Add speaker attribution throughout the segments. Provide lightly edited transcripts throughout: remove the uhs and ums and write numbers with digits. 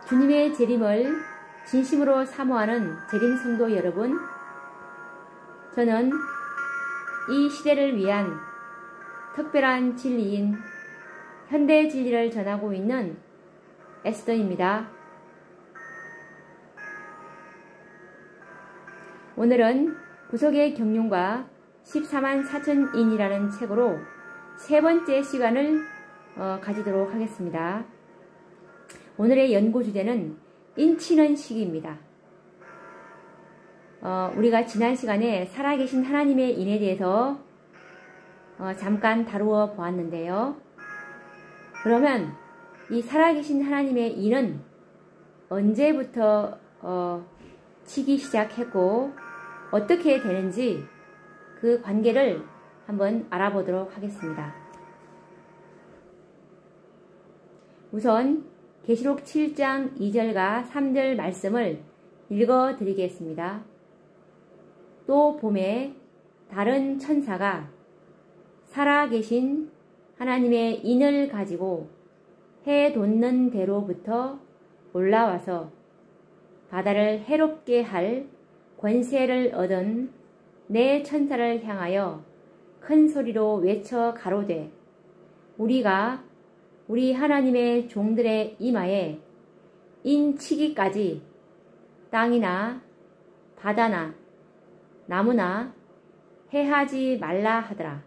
Speaker 1: 주님의 재림을 진심으로 사모하는 재림 성도 여러분, 저는 이 시대를 위한 특별한 진리인 현대 진리를 전하고 있는 에스더입니다. 오늘은 구속의 경륜과 14만 4천인이라는 책으로 세 번째 시간을 가지도록 하겠습니다. 오늘의 연구 주제는 인치는 시기입니다. 우리가 지난 시간에 살아계신 하나님의 인에 대해서 잠깐 다루어 보았는데요. 그러면 이 살아계신 하나님의 인은 언제부터 치기 시작했고 어떻게 되는지 그 관계를 한번 알아보도록 하겠습니다. 우선 계시록 7장 2절과 3절 말씀을 읽어 드리겠습니다. 또 봄에 다른 천사가 살아계신 하나님의 인을 가지고 해 돋는 대로부터 올라와서 바다를 해롭게 할 권세를 얻은 네 천사를 향하여 큰 소리로 외쳐 가로되, 우리가 우리 하나님의 종들의 이마에 인치기까지 땅이나 바다나 나무나 해하지 말라 하더라.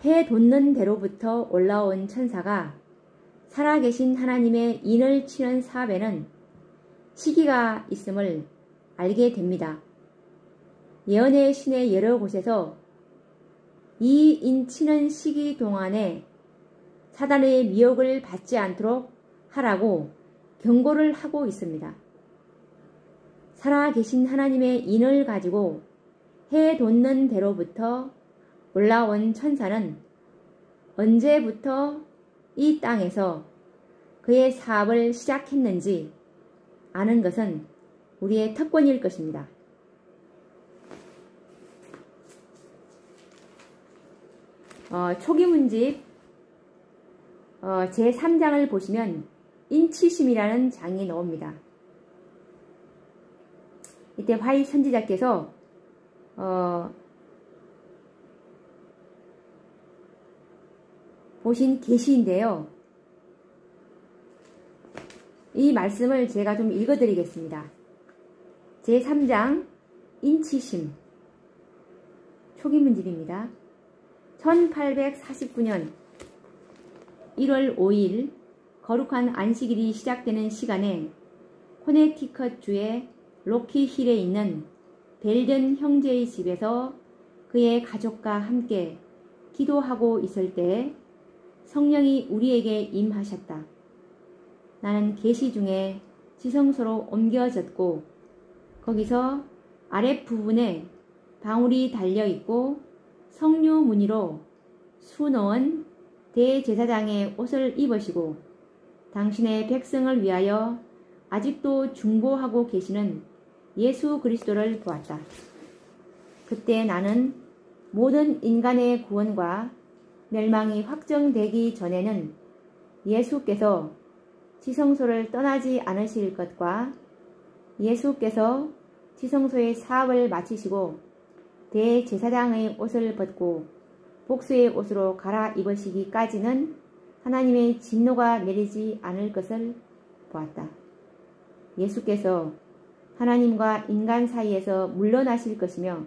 Speaker 1: 해 돋는 대로부터 올라온 천사가 살아계신 하나님의 인을 치는 사업에는 시기가 있음을 알게 됩니다. 예언의 신의 여러 곳에서 이 인치는 시기 동안에 사단의 미혹을 받지 않도록 하라고 경고를 하고 있습니다. 살아계신 하나님의 인을 가지고 해 돋는 대로부터 올라온 천사는 언제부터 이 땅에서 그의 사업을 시작했는지 아는 것은 우리의 특권일 것입니다. 초기문집 제3장을 보시면 인치심이라는 장이 나옵니다. 이때 화이 선지자께서 보신 계시인데요. 이 말씀을 제가 좀 읽어드리겠습니다. 제3장 인치심 초기문집입니다. 1849년 1월 5일 거룩한 안식일이 시작되는 시간에 코네티컷 주의 로키힐에 있는 벨든 형제의 집에서 그의 가족과 함께 기도하고 있을 때 성령이 우리에게 임하셨다. 나는 계시 중에 지성소로 옮겨졌고 거기서 아랫부분에 방울이 달려있고 석류 무늬로 수놓은 대제사장의 옷을 입으시고 당신의 백성을 위하여 아직도 중보하고 계시는 예수 그리스도를 보았다. 그때 나는 모든 인간의 구원과 멸망이 확정되기 전에는 예수께서 지성소를 떠나지 않으실 것과 예수께서 지성소의 사업을 마치시고 대제사장의 옷을 벗고 복수의 옷으로 갈아입으시기까지는 하나님의 진노가 내리지 않을 것을 보았다. 예수께서 하나님과 인간 사이에서 물러나실 것이며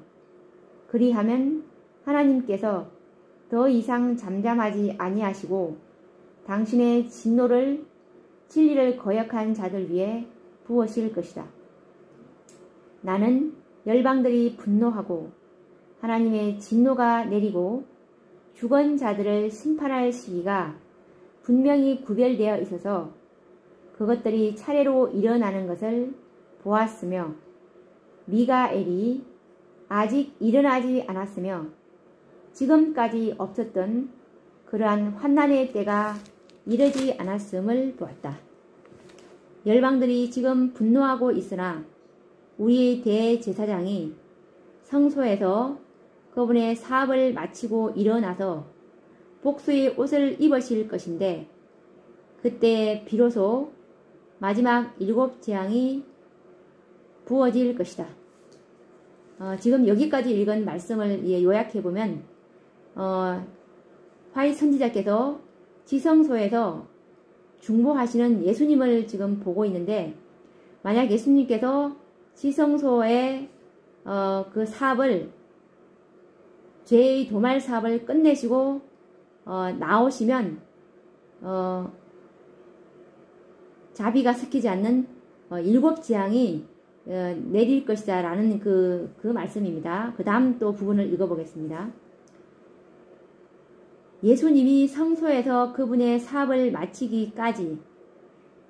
Speaker 1: 그리하면 하나님께서 더 이상 잠잠하지 아니하시고 당신의 진리를 거역한 자들 위에 부으실 것이다. 나는 열방들이 분노하고 하나님의 진노가 내리고 죽은 자들을 심판할 시기가 분명히 구별되어 있어서 그것들이 차례로 일어나는 것을 보았으며 미가엘이 아직 일어나지 않았으며 지금까지 없었던 그러한 환난의 때가 이르지 않았음을 보았다. 열방들이 지금 분노하고 있으나 우리의 대제사장이 성소에서 그분의 사업을 마치고 일어나서 복수의 옷을 입으실 것인데 그때 비로소 마지막 7 재앙이 부어질 것이다. 지금 여기까지 읽은 말씀을 요약해보면 화이 선지자께서 지성소에서 중보하시는 예수님을 지금 보고 있는데, 만약 예수님께서 지성소의 그 사업을, 죄의 도말 사업을 끝내시고 나오시면 자비가 섞이지 않는 7 재앙이 내릴 것이다 라는 그 말씀입니다. 그 다음 또 부분을 읽어보겠습니다. 예수님이 성소에서 그분의 사업을 마치기까지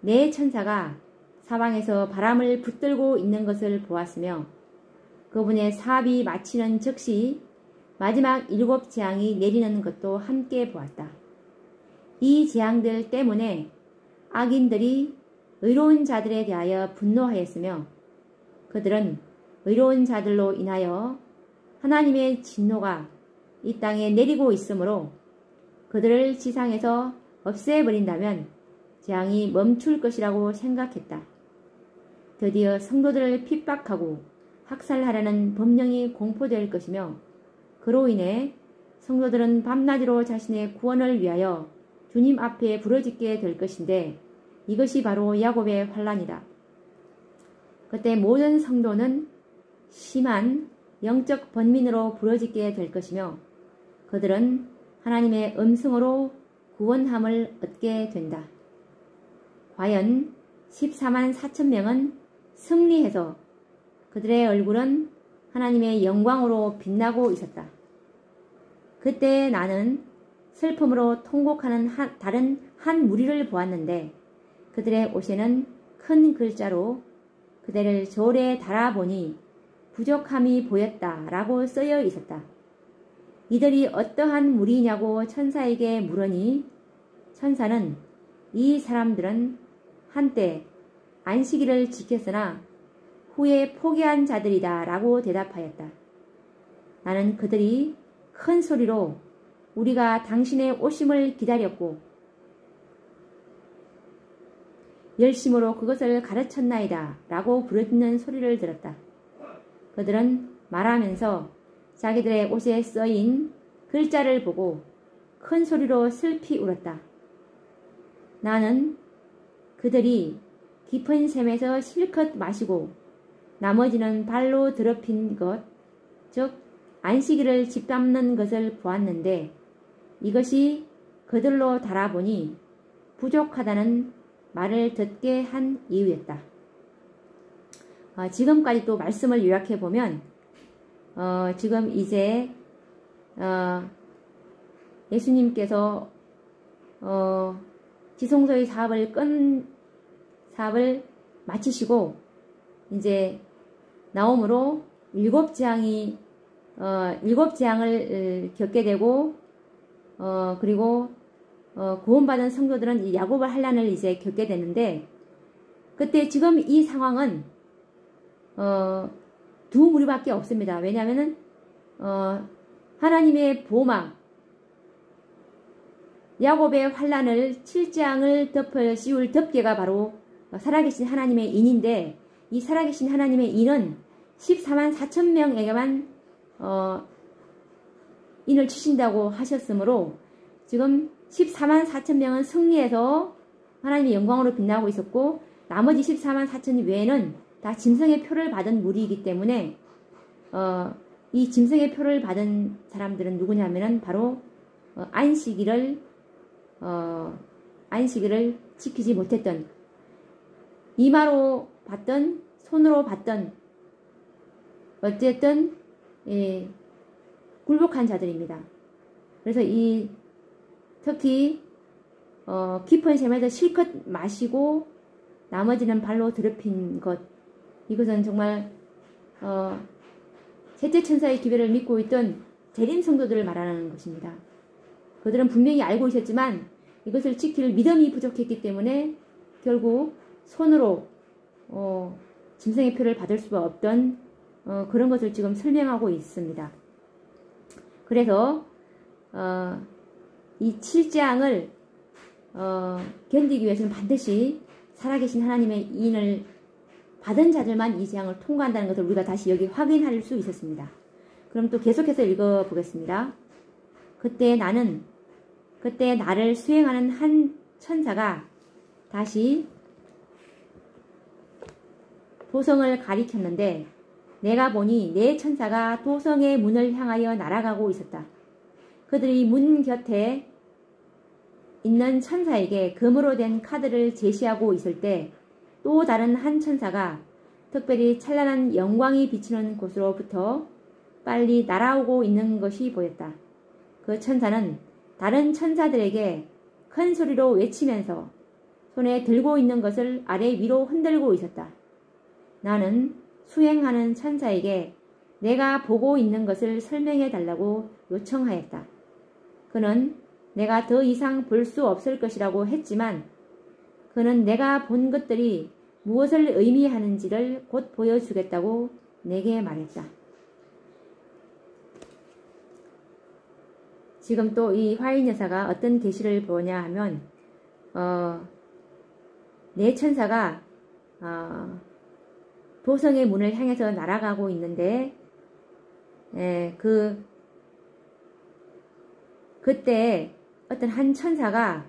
Speaker 1: 4 천사가 사방에서 바람을 붙들고 있는 것을 보았으며 그분의 사업이 마치는 즉시 마지막 7 재앙이 내리는 것도 함께 보았다. 이 재앙들 때문에 악인들이 의로운 자들에 대하여 분노하였으며 그들은 의로운 자들로 인하여 하나님의 진노가 이 땅에 내리고 있으므로 그들을 지상에서 없애버린다면 재앙이 멈출 것이라고 생각했다. 드디어 성도들을 핍박하고 학살하려는 법령이 공포될 것이며 그로 인해 성도들은 밤낮으로 자신의 구원을 위하여 주님 앞에 부르짖게 될 것인데 이것이 바로 야곱의 환난이다. 그때 모든 성도는 심한 영적 번민으로 부르짖게 될 것이며 그들은 하나님의 음성으로 구원함을 얻게 된다. 과연 14만 4천 명은 승리해서 그들의 얼굴은 하나님의 영광으로 빛나고 있었다. 그때 나는 슬픔으로 통곡하는 다른 한 무리를 보았는데 그들의 옷에는 큰 글자로 그대를 저울에 달아보니 부족함이 보였다 라고 쓰여 있었다. 이들이 어떠한 무리냐고 천사에게 물으니 천사는 이 사람들은 한때 안식일을 지켰으나 후에 포기한 자들이다 라고 대답하였다. 나는 그들이 큰 소리로 우리가 당신의 오심을 기다렸고 열심으로 그것을 가르쳤나이다 라고 부르짖는 소리를 들었다. 그들은 말하면서 자기들의 옷에 써인 글자를 보고 큰 소리로 슬피 울었다. 나는 그들이 깊은 샘에서 실컷 마시고 나머지는 발로 더럽힌 것, 즉 안식일을 짓밟는 것을 보았는데 이것이 그들로 달아보니 부족하다는 말을 듣게 한 이유였다. 지금까지 또 말씀을 요약해보면 지금 이제 예수님께서 지성소의 사업을 마치시고 이제 나옴으로 7 재앙을 겪게 되고 그리고 구원받은 성도들은 야곱의 환난을 이제 겪게 되는데 그때 지금 이 상황은 2 무리밖에 없습니다. 왜냐하면은 하나님의 보막 야곱의 환난을 7 재앙을 덮어 씌울 덮개가 바로 살아계신 하나님의 인인데 이 살아계신 하나님의 인은 14만 4천 명에게만 인을 치신다고 하셨으므로 지금 14만 4천 명은 승리해서 하나님의 영광으로 빛나고 있었고 나머지 14만 4천 외에는 다 짐승의 표를 받은 무리이기 때문에 이 짐승의 표를 받은 사람들은 누구냐면은 바로 안식일을 지키지 못했던 이마로 받던 손으로 받던 어쨌든 굴복한 자들입니다. 그래서 특히 깊은 샘에서 실컷 마시고 나머지는 발로 더럽힌 것, 이것은 정말 셋째 천사의 기별을 믿고 있던 재림 성도들을 말하는 것입니다. 그들은 분명히 알고 있었지만 이것을 지킬 믿음이 부족했기 때문에 결국 손으로 짐승의 표를 받을 수가 없던 그런 것을 지금 설명하고 있습니다. 그래서 이 7장을 견디기 위해서는 반드시 살아계신 하나님의 인을 받은 자들만 이 재앙을 통과한다는 것을 우리가 다시 여기 확인할 수 있었습니다. 그럼 또 계속해서 읽어보겠습니다. 그때 나를 수행하는 한 천사가 다시 도성을 가리켰는데 내가 보니 네 천사가 도성의 문을 향하여 날아가고 있었다. 그들이 문 곁에 있는 천사에게 금으로 된 카드를 제시하고 있을 때 또 다른 한 천사가 특별히 찬란한 영광이 비치는 곳으로부터 빨리 날아오고 있는 것이 보였다. 그 천사는 다른 천사들에게 큰 소리로 외치면서 손에 들고 있는 것을 아래 위로 흔들고 있었다. 나는 수행하는 천사에게 내가 보고 있는 것을 설명해 달라고 요청하였다. 그는 내가 더 이상 볼 수 없을 것이라고 했지만 그는 내가 본 것들이 무엇을 의미하는지를 곧 보여주겠다고 내게 말했다. 지금 또 이 화인 여사가 어떤 계시를 보냐 하면 네 천사가 도성의 문을 향해서 날아가고 있는데 그때 어떤 한 천사가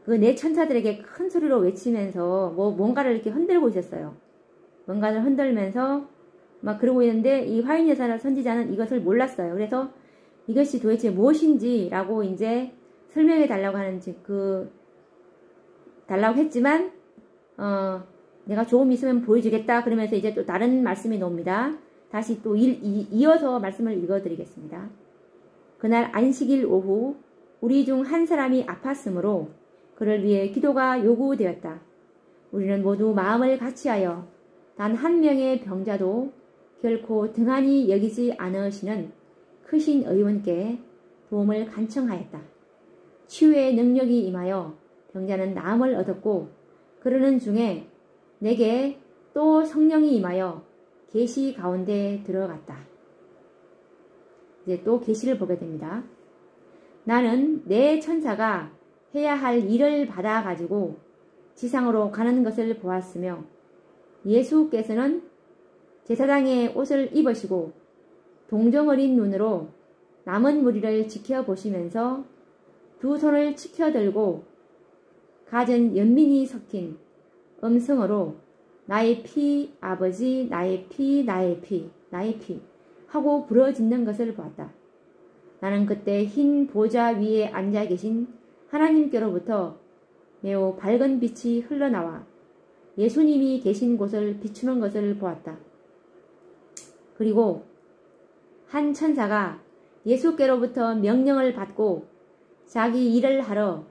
Speaker 1: 그 네 천사들에게 큰 소리로 외치면서 뭔가를 이렇게 흔들고 있었어요. 뭔가를 흔들면서 막 그러고 있는데 이 화인 여사 선지자는 이것을 몰랐어요. 그래서 이것이 도대체 무엇인지라고 이제 설명해 달라고 하는지 달라고 했지만 내가 조금 있으면 보여주겠다 그러면서 이제 또 다른 말씀이 나옵니다. 다시 또 이어서 말씀을 읽어드리겠습니다. 그날 안식일 오후 우리 중 한 사람이 아팠으므로 그를 위해 기도가 요구되었다. 우리는 모두 마음을 같이하여 단 한 명의 병자도 결코 등한히 여기지 않으시는 크신 의원께 도움을 간청하였다. 치유의 능력이 임하여 병자는 나음을 얻었고 그러는 중에 내게 또 성령이 임하여 계시 가운데 들어갔다. 이제 또 계시를 보게 됩니다. 나는 내 천사가 해야 할 일을 받아가지고 지상으로 가는 것을 보았으며 예수께서는 제사장의 옷을 입으시고 동정어린 눈으로 남은 무리를 지켜보시면서 두 손을 치켜들고 갖은 연민이 섞인 음성으로 나의 피 아버지 나의 피 나의 피 나의 피 하고 부르짖는 것을 보았다. 나는 그때 흰 보좌 위에 앉아 계신 하나님께로부터 매우 밝은 빛이 흘러나와 예수님이 계신 곳을 비추는 것을 보았다. 그리고 한 천사가 예수께로부터 명령을 받고 자기 일을 하러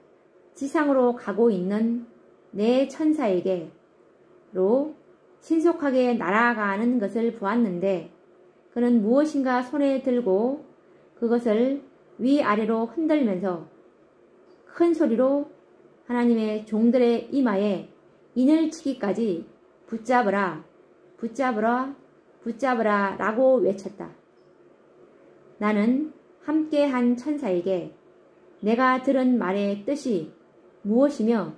Speaker 1: 지상으로 가고 있는 네 천사에게로 신속하게 날아가는 것을 보았는데 그는 무엇인가 손에 들고 그것을 위아래로 흔들면서 큰 소리로 하나님의 종들의 이마에 인을 치기까지 붙잡으라 붙잡으라 붙잡으라 라고 외쳤다. 나는 함께한 천사에게 내가 들은 말의 뜻이 무엇이며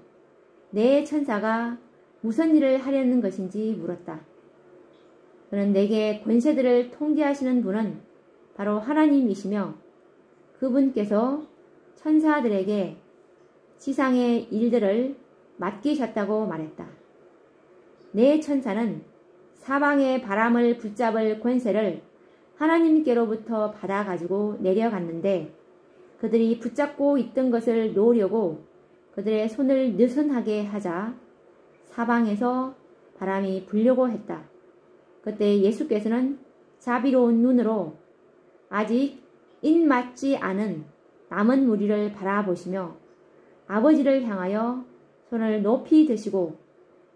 Speaker 1: 내 천사가 무슨 일을 하려는 것인지 물었다. 그는 내게 권세들을 통제하시는 분은 바로 하나님이시며 그분께서 천사들에게 지상의 일들을 맡기셨다고 말했다. 내 천사는 사방의 바람을 붙잡을 권세를 하나님께로부터 받아가지고 내려갔는데 그들이 붙잡고 있던 것을 놓으려고 그들의 손을 느슨하게 하자 사방에서 바람이 불려고 했다. 그때 예수께서는 자비로운 눈으로 아직 입맞지 않은 남은 무리를 바라보시며 아버지를 향하여 손을 높이 드시고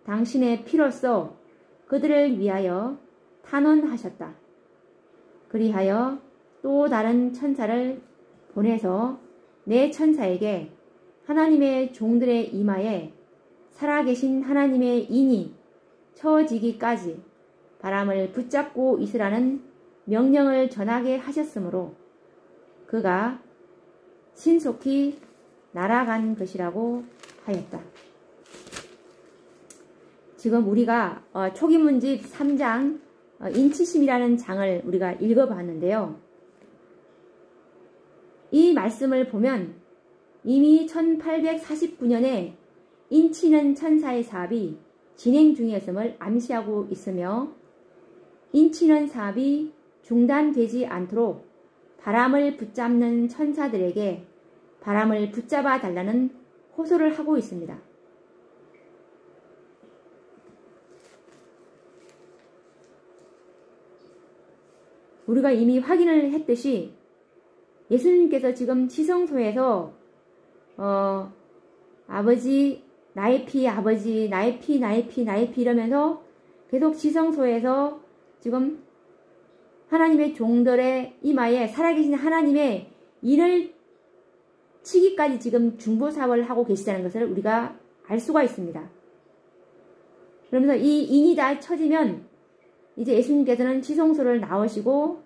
Speaker 1: 당신의 피로써 그들을 위하여 탄원하셨다. 그리하여 또 다른 천사를 보내서 내 천사에게 하나님의 종들의 이마에 살아계신 하나님의 인이 처지기까지 바람을 붙잡고 있으라는 명령을 전하게 하셨으므로 그가 신속히 날아간 것이라고 하였다. 지금 우리가 초기문집 3장 인치심이라는 장을 우리가 읽어봤는데요. 이 말씀을 보면 이미 1849년에 인치는 천사의 사업이 진행 중이었음을 암시하고 있으며 인치는 사업이 중단되지 않도록 바람을 붙잡는 천사들에게 바람을 붙잡아 달라는 호소를 하고 있습니다. 우리가 이미 확인을 했듯이 예수님께서 지금 지성소에서 아버지 나의 피 아버지 나의 피 나의 피 나의 피 이러면서 계속 지성소에서 지금 하나님의 종들의 이마에 살아계신 하나님의 인을 치기까지 지금 중보사업을 하고 계시다는 것을 우리가 알 수가 있습니다. 그러면서 이 인이 다 쳐지면 이제 예수님께서는 지성소를 나오시고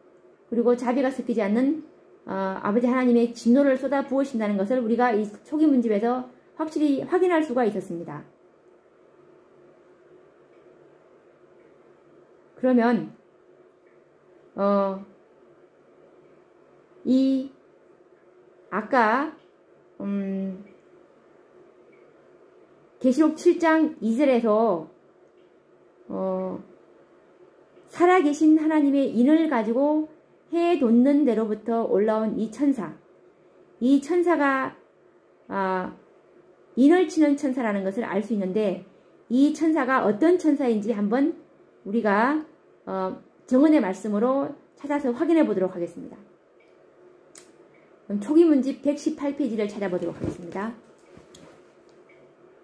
Speaker 1: 그리고 자비가 섞이지 않는 아버지 하나님의 진노를 쏟아 부으신다는 것을 우리가 이 초기문집에서 확실히 확인할 수가 있었습니다. 그러면 이 아까 계시록 7장 2절에서 살아계신 하나님의 인을 가지고 해 돋는 데로부터 올라온 이 천사가 인을 치는 천사라는 것을 알 수 있는데 이 천사가 어떤 천사인지 한번 우리가 정언의 말씀으로 찾아서 확인해 보도록 하겠습니다. 그럼 초기문집 118페이지를 찾아보도록 하겠습니다.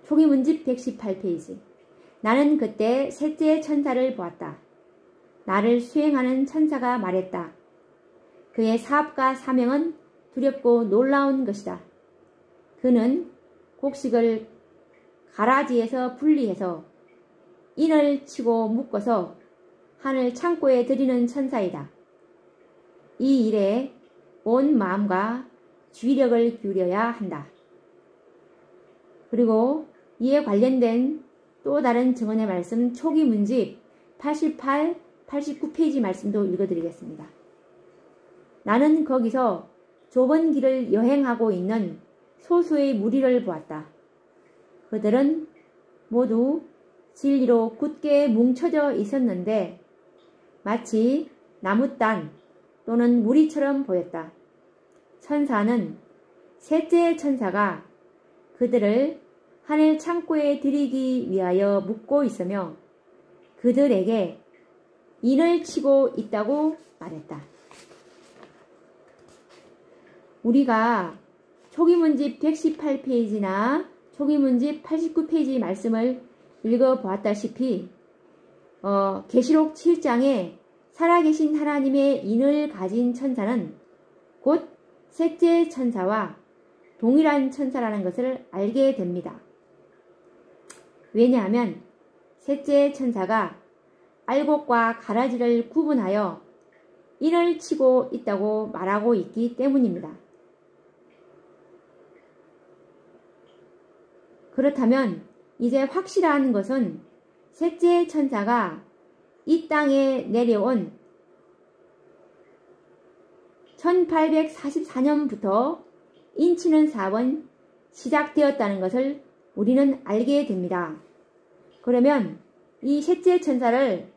Speaker 1: 초기문집 118페이지. 나는 그때 셋째 천사를 보았다. 나를 수행하는 천사가 말했다. 그의 사업과 사명은 두렵고 놀라운 것이다. 그는 곡식을 가라지에서 분리해서 인을 치고 묶어서 하늘 창고에 들이는 천사이다. 이 일에 온 마음과 주의력을 기울여야 한다. 그리고 이에 관련된 또 다른 증언의 말씀 초기문집 88, 89페이지 말씀도 읽어드리겠습니다. 나는 거기서 좁은 길을 여행하고 있는 소수의 무리를 보았다. 그들은 모두 진리로 굳게 뭉쳐져 있었는데 마치 나무단 또는 무리처럼 보였다. 천사는 셋째 천사가 그들을 하늘 창고에 들이기 위하여 묶고 있으며 그들에게 인을 치고 있다고 말했다. 우리가 초기문집 118페이지나 초기문집 89페이지 말씀을 읽어보았다시피 계시록 7장에 살아계신 하나님의 인을 가진 천사는 곧 셋째 천사와 동일한 천사라는 것을 알게 됩니다. 왜냐하면 셋째 천사가 알곡과 가라지를 구분하여 인을 치고 있다고 말하고 있기 때문입니다. 그렇다면 이제 확실한 것은 셋째 천사가 이 땅에 내려온 1844년부터 인치는 사업은 시작되었다는 것을 우리는 알게 됩니다. 그러면 이 셋째 천사를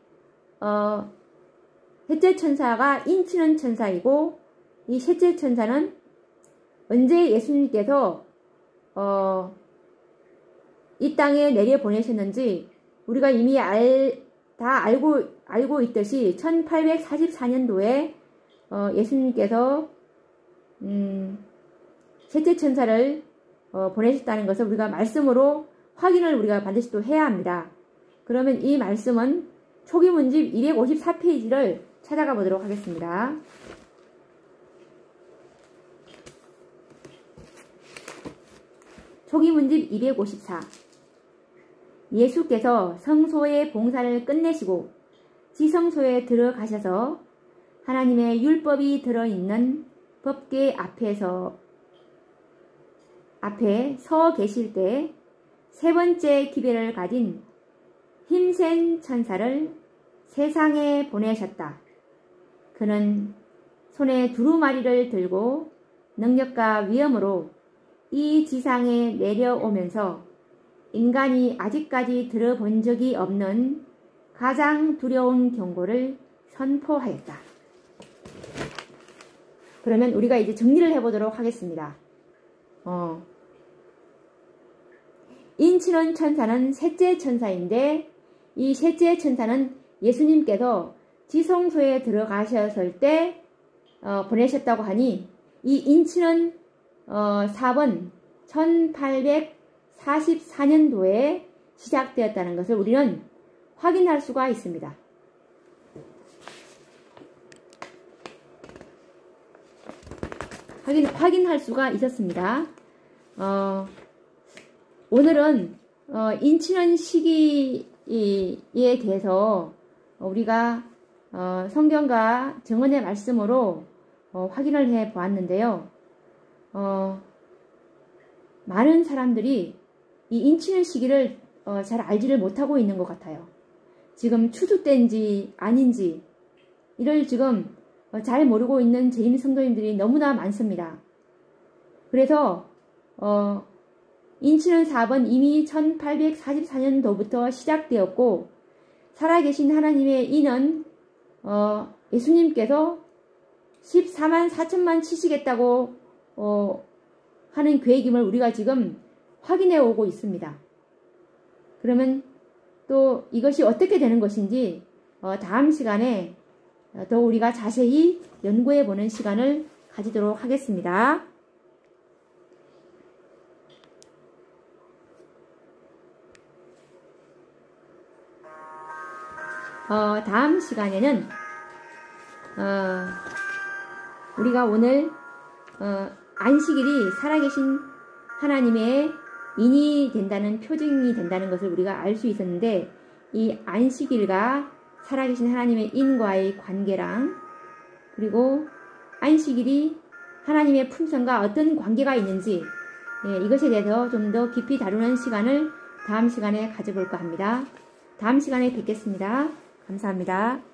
Speaker 1: 셋째 천사가 인치는 천사이고 이 셋째 천사는 언제 예수님께서 이 땅에 내려 보내셨는지 우리가 이미 다 알고 있듯이 1844년도에 예수님께서 셋째 천사를 보내셨다는 것을 우리가 말씀으로 확인을 우리가 반드시 또 해야 합니다. 그러면 이 말씀은 초기문집 254페이지를 찾아가 보도록 하겠습니다. 초기문집 254. 예수께서 성소의 봉사를 끝내시고 지성소에 들어가셔서 하나님의 율법이 들어있는 법궤 앞에서 앞에 서 계실 때 세 번째 기별을 가진 힘센 천사를 세상에 보내셨다. 그는 손에 두루마리를 들고 능력과 위엄으로 이 지상에 내려오면서 인간이 아직까지 들어본 적이 없는 가장 두려운 경고를 선포하였다. 그러면 우리가 이제 정리를 해보도록 하겠습니다. 인친원 천사는 셋째 천사인데 이 셋째 천사는 예수님께서 지성소에 들어가셨을 때 보내셨다고 하니 이 인친원 4번 1844년도에 시작되었다는 것을 우리는 확인할 수가 있습니다. 확인할 수가 있었습니다. 오늘은 인친원 시기에 대해서 우리가 성경과 정언의 말씀으로 확인을 해 보았는데요. 많은 사람들이 이 인친원 시기를 잘 알지를 못하고 있는 것 같아요. 지금 추수 때인지 아닌지 이를 지금 잘 모르고 있는 재림 성도님들이 너무나 많습니다. 그래서 인친원 4번 이미 1844년도부터 시작되었고 살아계신 하나님의 인은 예수님께서 14만 4천만 치시겠다고 하는 계획임을 우리가 지금 확인해 오고 있습니다. 그러면 또 이것이 어떻게 되는 것인지 다음 시간에 더 우리가 자세히 연구해 보는 시간을 가지도록 하겠습니다. 다음 시간에는 우리가 오늘 안식일이 살아계신 하나님의 인이 된다는 표징이 된다는 것을 우리가 알 수 있었는데 이 안식일과 살아계신 하나님의 인과의 관계랑 그리고 안식일이 하나님의 품성과 어떤 관계가 있는지 이것에 대해서 좀 더 깊이 다루는 시간을 다음 시간에 가져볼까 합니다. 다음 시간에 뵙겠습니다. 감사합니다.